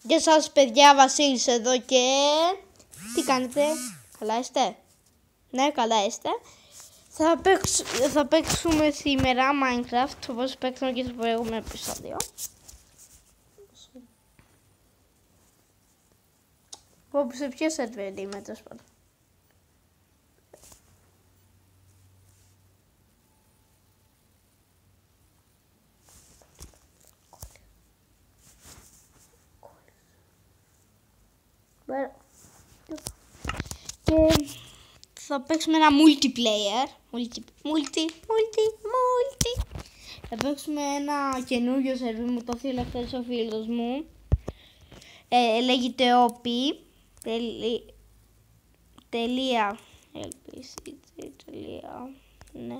Γεια σας παιδιά, Βασίλης εδώ και... Τι κάνετε, καλά είστε? Ναι, καλά είστε. Θα παίξουμε σήμερα Minecraft, όπως παίξαμε και στο προηγούμενο επεισόδιο. Σε ποιο σερβέρ είμαι τόσο πάντων? Και θα παίξουμε ένα multiplayer. Θα παίξουμε ένα καινούριο σερβί μου, το θέλει αυτός ο φίλος μου. Λέγεται OP. Ναι.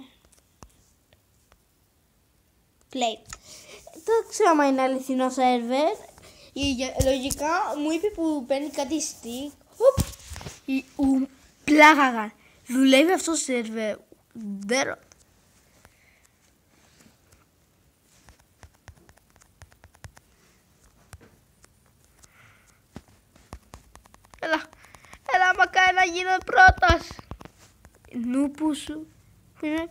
Play. Δεν ξέρω αν είναι αληθινό σερβέρ. Λογικά μου είπε που παίρνει κάτι stick. Πλάγαγα. Δουλεύει αυτό το σερβέρ. Έλα μακάρι να γίνω πρώτος. Νούπου σου. Πού είμαι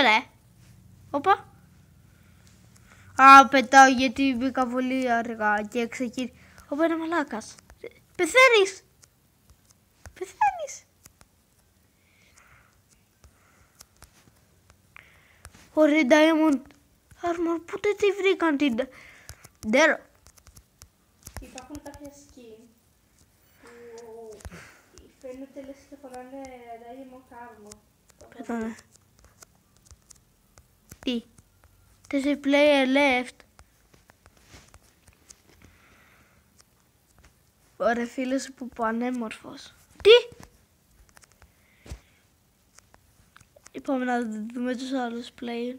ρε? Όπα. Πετάω γιατί μπήκα πολύ αργά και ξεκίνησα. Όπα, ένα μαλάκας. Πεθαίνεις. Ωραία, Diamond Armor, πότε τη βρήκαν την... Ντέρο. Υπάρχουν κάποια skin που φαίνεται λες και φοράνε Diamond Armor. Πετάνε. Τι? 4 player left. Ωραία, φίλος που πανέμορφος. Τι? Πάμε να δούμε τους άλλους player.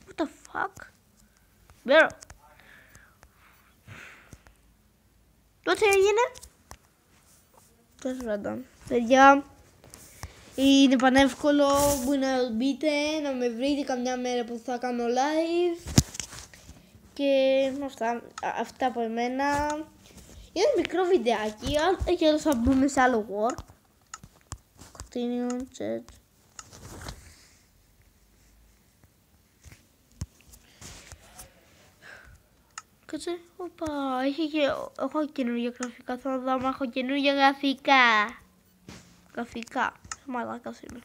What the fuck? Μπέρο. Τότε έγινε. Τέλος πάντων. Παιδιά, είναι πανεύκολο που να μπείτε, να με βρείτε καμιά μέρα που θα κάνω live. Και αυτά από εμένα. Είναι ένα μικρό βιντεάκι και άλλο θα μπούμε σε άλλο work. Continue, chat. Κάτσε, οπα, έχω καινούργια γραφικά, θα δω αν έχω καινούργια γραφικά. Μαλάκας είμαι.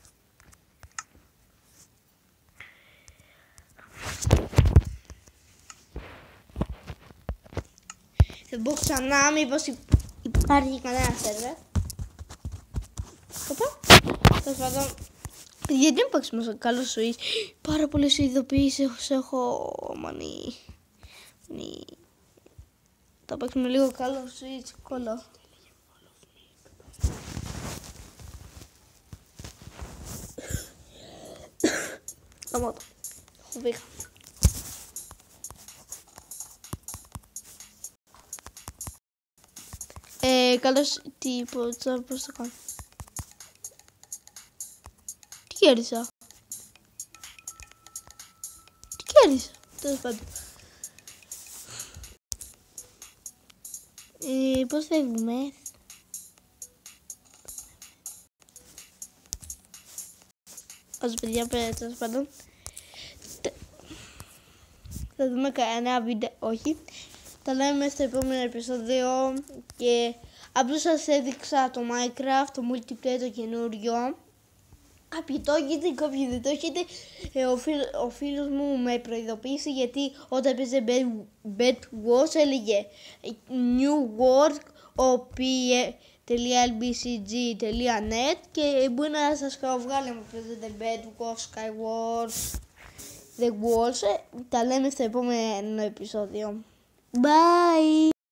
Θα μπω ξανά, μήπως υπάρχει κανένα σερβερ. Οπα, τέλος πάντων. Γιατί δεν παίξουμε στο καλό Switch. Πάρα πολλές ειδοποιήσεις έχω μανί. Θα παίξουμε λίγο καλό Switch, κόλλο. Σταμάτω. Έχω πήγα. Καλώς, πώς το κάνω. Τι κέρδισα. Τέλος πάντων. Πώς φεύγουμε. Ως παιδιά, τέλος πάντων. Θα δούμε κανένα βίντεο, όχι. Τα λέμε στο επόμενο επεισόδιο και απλώς σας έδειξα το Minecraft, το multiplayer το καινούριο. Κάποιοι το έχετε, κάποιοι δεν το έχετε. Ο φίλος μου με προειδοποίησε γιατί όταν έπαιζε Bed Wars έλεγε New World op.lbcg.net και μπορεί να σας βγάλει αν παίζετε Bed Wars, Sky Wars, The Walls. Τα λέμε στο επόμενο επεισόδιο. Bye!